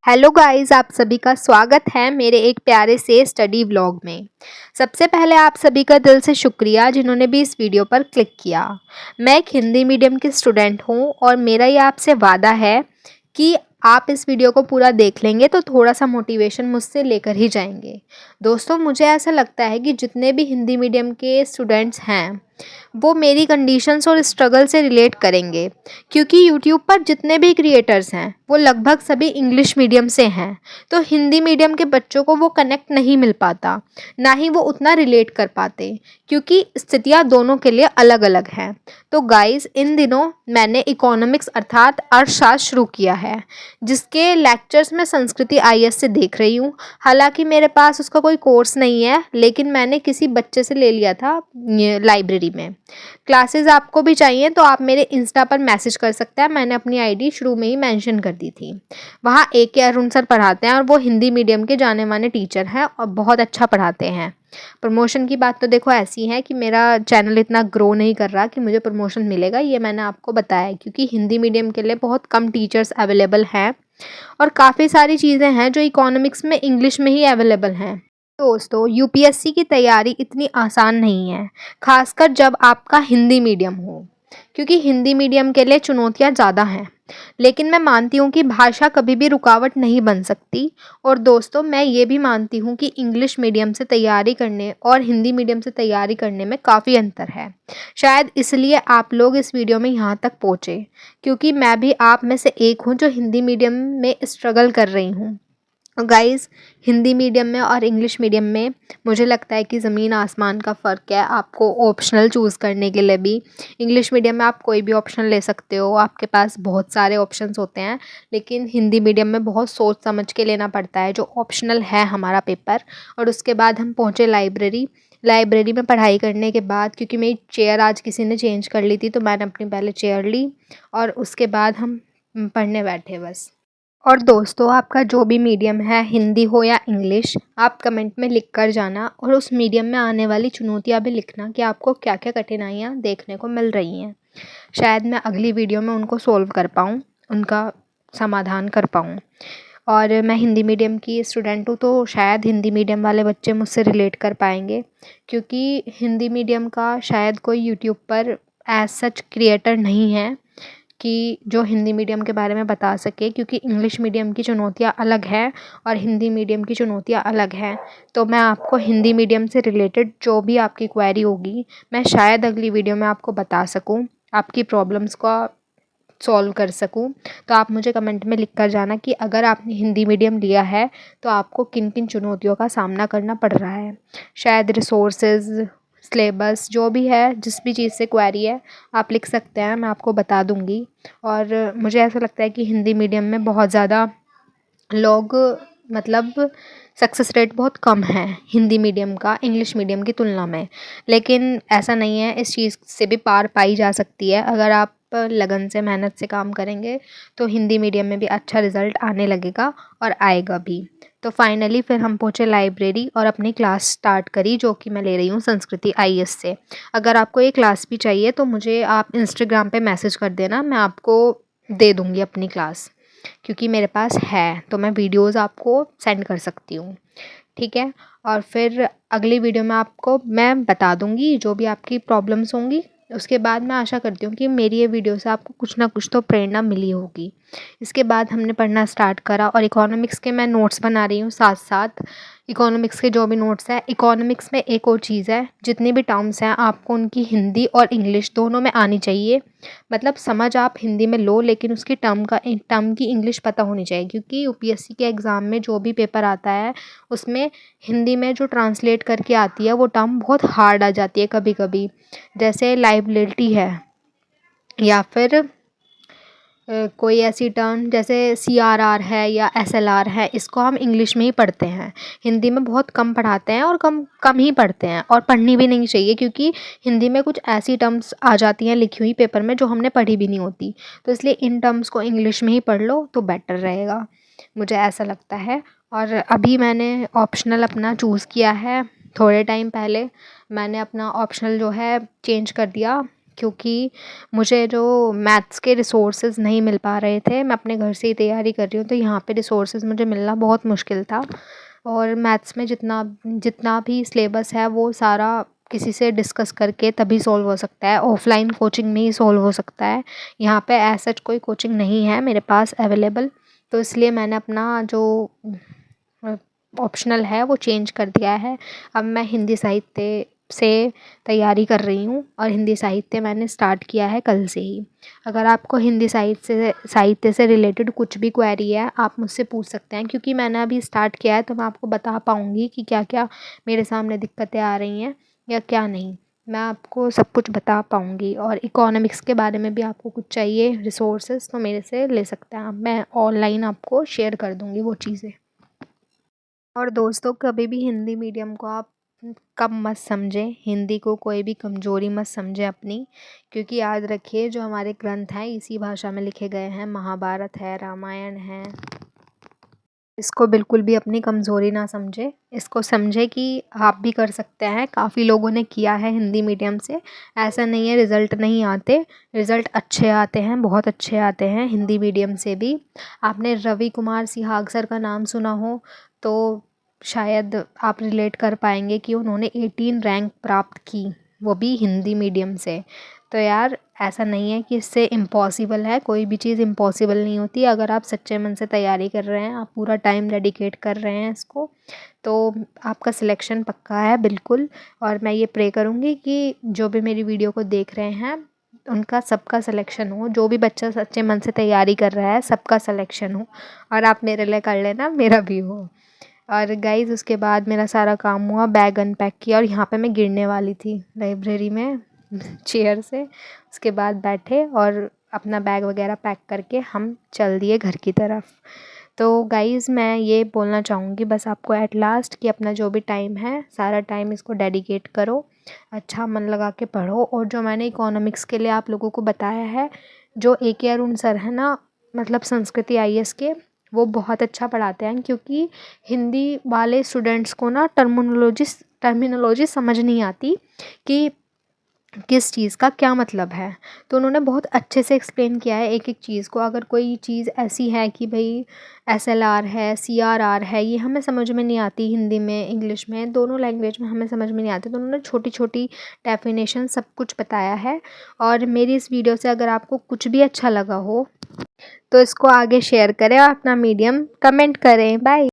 Hello guys, आप सभी का स्वागत है मेरे एक प्यारे से स्टडी व्लॉग में। सबसे पहले आप सभी का दिल से शुक्रिया जिन्होंने भी इस वीडियो पर क्लिक किया। मैं एक हिंदी मीडियम की स्टूडेंट हूँ और मेरा ये आपसे वादा है कि आप इस वीडियो को पूरा देख लेंगे तो थोड़ा सा मोटिवेशन मुझसे लेकर ही जाएंगे। दोस्तों, मुझे ऐसा लगता है कि जितने भी हिंदी मीडियम के स्टूडेंट्स हैं वो मेरी कंडीशंस और स्ट्रगल से रिलेट करेंगे, क्योंकि यूट्यूब पर जितने भी क्रिएटर्स हैं वो लगभग सभी इंग्लिश मीडियम से हैं। तो हिंदी मीडियम के बच्चों को वो कनेक्ट नहीं मिल पाता, ना ही वो उतना रिलेट कर पाते, क्योंकि स्थितियाँ दोनों के लिए अलग अलग हैं। तो गाइस, इन दिनों मैंने इकोनॉमिक्स अर्थात अर्थशास्त्र शुरू किया है, जिसके लेक्चर्स मैं संस्कृति आईएएस से देख रही हूँ। हालांकि मेरे पास उसका कोई कोर्स नहीं है, लेकिन मैंने किसी बच्चे से ले लिया था लाइब्रेरी में। क्लासेस आपको भी चाहिए तो आप मेरे इंस्टा पर मैसेज कर सकते हैं, मैंने अपनी आईडी शुरू में ही मेंशन कर दी थी। वहाँ AK अरुण सर पढ़ाते हैं और वो हिंदी मीडियम के जाने माने टीचर हैं और बहुत अच्छा पढ़ाते हैं। प्रमोशन की बात तो देखो ऐसी है कि मेरा चैनल इतना ग्रो नहीं कर रहा कि मुझे प्रमोशन मिलेगा, ये मैंने आपको बताया है, क्योंकि हिंदी मीडियम के लिए बहुत कम टीचर्स अवेलेबल हैं और काफ़ी सारी चीज़ें हैं जो इकोनॉमिक्स में इंग्लिश में ही अवेलेबल हैं। दोस्तों, यूपीएससी की तैयारी इतनी आसान नहीं है, खासकर जब आपका हिंदी मीडियम हो, क्योंकि हिंदी मीडियम के लिए चुनौतियां ज़्यादा हैं। लेकिन मैं मानती हूँ कि भाषा कभी भी रुकावट नहीं बन सकती। और दोस्तों, मैं ये भी मानती हूँ कि इंग्लिश मीडियम से तैयारी करने और हिंदी मीडियम से तैयारी करने में काफ़ी अंतर है। शायद इसलिए आप लोग इस वीडियो में यहाँ तक पहुँचे, क्योंकि मैं भी आप में से एक हूँ जो हिंदी मीडियम में स्ट्रगल कर रही हूँ। गाइस, हिंदी मीडियम में और इंग्लिश मीडियम में मुझे लगता है कि ज़मीन आसमान का फ़र्क है। आपको ऑप्शनल चूज़ करने के लिए भी इंग्लिश मीडियम में आप कोई भी ऑप्शन ले सकते हो, आपके पास बहुत सारे ऑप्शंस होते हैं। लेकिन हिंदी मीडियम में बहुत सोच समझ के लेना पड़ता है जो ऑप्शनल है हमारा पेपर। और उसके बाद हम पहुँचे लाइब्रेरी में पढ़ाई करने के बाद, क्योंकि मेरी चेयर आज किसी ने चेंज कर ली थी, तो मैंने अपनी पहले चेयर ली और उसके बाद हम पढ़ने बैठे बस। और दोस्तों, आपका जो भी मीडियम है, हिंदी हो या इंग्लिश, आप कमेंट में लिख कर जाना और उस मीडियम में आने वाली चुनौतियाँ भी लिखना कि आपको क्या क्या कठिनाइयाँ देखने को मिल रही हैं। शायद मैं अगली वीडियो में उनको सोल्व कर पाऊँ, उनका समाधान कर पाऊँ। और मैं हिंदी मीडियम की स्टूडेंट हूँ, तो शायद हिंदी मीडियम वाले बच्चे मुझसे रिलेट कर पाएंगे, क्योंकि हिंदी मीडियम का शायद कोई यूट्यूब पर एज सच क्रिएटर नहीं है कि जो हिंदी मीडियम के बारे में बता सके, क्योंकि इंग्लिश मीडियम की चुनौतियाँ अलग हैं और हिंदी मीडियम की चुनौतियाँ अलग हैं। तो मैं आपको हिंदी मीडियम से रिलेटेड जो भी आपकी क्वेरी होगी, मैं शायद अगली वीडियो में आपको बता सकूं, आपकी प्रॉब्लम्स को सॉल्व कर सकूं। तो आप मुझे कमेंट में लिख कर जाना कि अगर आपने हिंदी मीडियम लिया है तो आपको किन किन चुनौतियों का सामना करना पड़ रहा है। शायद रिसोर्सेज, सिलेबस, जो भी है, जिस भी चीज़ से क्वेरी है, आप लिख सकते हैं, मैं आपको बता दूंगी। और मुझे ऐसा लगता है कि हिंदी मीडियम में बहुत ज़्यादा लोग, मतलब सक्सेस रेट बहुत कम है हिंदी मीडियम का इंग्लिश मीडियम की तुलना में। लेकिन ऐसा नहीं है, इस चीज़ से भी पार पाई जा सकती है। अगर आप लगन से, मेहनत से काम करेंगे तो हिंदी मीडियम में भी अच्छा रिज़ल्ट आने लगेगा और आएगा भी। तो फाइनली फिर हम पहुँचे लाइब्रेरी और अपनी क्लास स्टार्ट करी, जो कि मैं ले रही हूँ संस्कृति आईएएस से। अगर आपको ये क्लास भी चाहिए तो मुझे आप इंस्टाग्राम पे मैसेज कर देना, मैं आपको दे दूँगी अपनी क्लास, क्योंकि मेरे पास है तो मैं वीडियोस आपको सेंड कर सकती हूँ। ठीक है। और फिर अगली वीडियो में आपको मैं बता दूँगी जो भी आपकी प्रॉब्लम्स होंगी। उसके बाद मैं आशा करती हूँ कि मेरी ये वीडियो से आपको कुछ ना कुछ तो प्रेरणा मिली होगी। इसके बाद हमने पढ़ना स्टार्ट करा और इकोनॉमिक्स के मैं नोट्स बना रही हूँ साथ साथ। इकोनॉमिक्स के जो भी नोट्स हैं, इकोनॉमिक्स में एक और चीज़ है, जितनी भी टर्म्स हैं आपको उनकी हिंदी और इंग्लिश दोनों में आनी चाहिए। मतलब समझ आप हिंदी में लो, लेकिन उसकी टर्म की इंग्लिश पता होनी चाहिए, क्योंकि यूपीएससी के एग्ज़ाम में जो भी पेपर आता है उसमें हिंदी में जो ट्रांसलेट करके आती है वो टर्म बहुत हार्ड आ जाती है कभी कभी। जैसे लाइबिलिटी है, या फिर कोई ऐसी टर्म जैसे CRR है या SLR है, इसको हम इंग्लिश में ही पढ़ते हैं, हिंदी में बहुत कम पढ़ाते हैं और कम कम ही पढ़ते हैं, और पढ़नी भी नहीं चाहिए, क्योंकि हिंदी में कुछ ऐसी टर्म्स आ जाती हैं लिखी हुई पेपर में जो हमने पढ़ी भी नहीं होती। तो इसलिए इन टर्म्स को इंग्लिश में ही पढ़ लो तो बेटर रहेगा, मुझे ऐसा लगता है। और अभी मैंने ऑप्शनल अपना चूज़ किया है, थोड़े टाइम पहले मैंने अपना ऑप्शनल जो है चेंज कर दिया क्योंकि मुझे जो मैथ्स के रिसोर्सेज़ नहीं मिल पा रहे थे, मैं अपने घर से ही तैयारी कर रही हूँ, तो यहाँ पे रिसोर्सेज़ मुझे मिलना बहुत मुश्किल था। और मैथ्स में जितना जितना भी सिलेबस है वो सारा किसी से डिस्कस करके तभी सॉल्व हो सकता है, ऑफ़लाइन कोचिंग में ही सॉल्व हो सकता है। यहाँ पे एज़ सच कोई कोचिंग नहीं है मेरे पास अवेलेबल, तो इसलिए मैंने अपना जो ऑप्शनल है वो चेंज कर दिया है। अब मैं हिंदी साहित्य से तैयारी कर रही हूँ और हिंदी साहित्य मैंने स्टार्ट किया है कल से ही। अगर आपको हिंदी साहित्य से रिलेटेड कुछ भी क्वेरी है, आप मुझसे पूछ सकते हैं, क्योंकि मैंने अभी स्टार्ट किया है, तो मैं आपको बता पाऊँगी कि क्या-क्या मेरे सामने दिक्कतें आ रही हैं या क्या नहीं। मैं आपको सब कुछ बता पाऊँगी। और इकोनॉमिक्स के बारे में भी आपको कुछ चाहिए रिसोर्सेज़, तो मेरे से ले सकते हैं आप। मैं ऑनलाइन आपको शेयर कर दूँगी वो चीज़ें। और दोस्तों, कभी भी हिंदी मीडियम को आप कम मत समझें, हिंदी को कोई भी कमज़ोरी मत समझें अपनी, क्योंकि याद रखिए जो हमारे ग्रंथ हैं इसी भाषा में लिखे गए हैं, महाभारत है, रामायण है। इसको बिल्कुल भी अपनी कमज़ोरी ना समझें, इसको समझें कि आप भी कर सकते हैं। काफ़ी लोगों ने किया है हिंदी मीडियम से, ऐसा नहीं है रिज़ल्ट नहीं आते, रिज़ल्ट अच्छे आते हैं, बहुत अच्छे आते हैं हिंदी मीडियम से भी। आपने रवि कुमार सिहाग सर का नाम सुना हो तो शायद आप रिलेट कर पाएंगे कि उन्होंने 18 रैंक प्राप्त की, वो भी हिंदी मीडियम से। तो यार ऐसा नहीं है कि इससे इम्पॉसिबल है, कोई भी चीज़ इम्पॉसिबल नहीं होती। अगर आप सच्चे मन से तैयारी कर रहे हैं, आप पूरा टाइम डेडिकेट कर रहे हैं इसको, तो आपका सिलेक्शन पक्का है बिल्कुल। और मैं ये प्रे करूँगी कि जो भी मेरी वीडियो को देख रहे हैं उनका सबका सिलेक्शन हो, जो भी बच्चा सच्चे मन से तैयारी कर रहा है सबका सिलेक्शन हो। और आप मेरे लिए कर लेना, मेरा भी हो। और गाइज़ उसके बाद मेरा सारा काम हुआ, बैग अनपैक किया, और यहाँ पे मैं गिरने वाली थी लाइब्रेरी में चेयर से। उसके बाद बैठे और अपना बैग वगैरह पैक करके हम चल दिए घर की तरफ। तो गाइज़ मैं ये बोलना चाहूँगी बस आपको एट लास्ट कि अपना जो भी टाइम है सारा टाइम इसको डेडिकेट करो, अच्छा मन लगा के पढ़ो। और जो मैंने इकोनॉमिक्स के लिए आप लोगों को बताया है, जो ए.के. अरुण सर है ना, मतलब संस्कृति आईएएस के, वो बहुत अच्छा पढ़ाते हैं। क्योंकि हिंदी वाले स्टूडेंट्स को ना टर्मिनोलॉजी समझ नहीं आती कि किस चीज़ का क्या मतलब है, तो उन्होंने बहुत अच्छे से एक्सप्लेन किया है एक एक चीज़ को। अगर कोई चीज़ ऐसी है कि भाई एसएलआर है, सीआरआर है, ये हमें समझ में नहीं आती, हिंदी में इंग्लिश में दोनों लैंग्वेज में हमें समझ में नहीं आती, तो उन्होंने छोटी छोटी डेफिनेशन सब कुछ बताया है। और मेरी इस वीडियो से अगर आपको कुछ भी अच्छा लगा हो तो इसको आगे शेयर करें और अपना मीडियम कमेंट करें। बाय।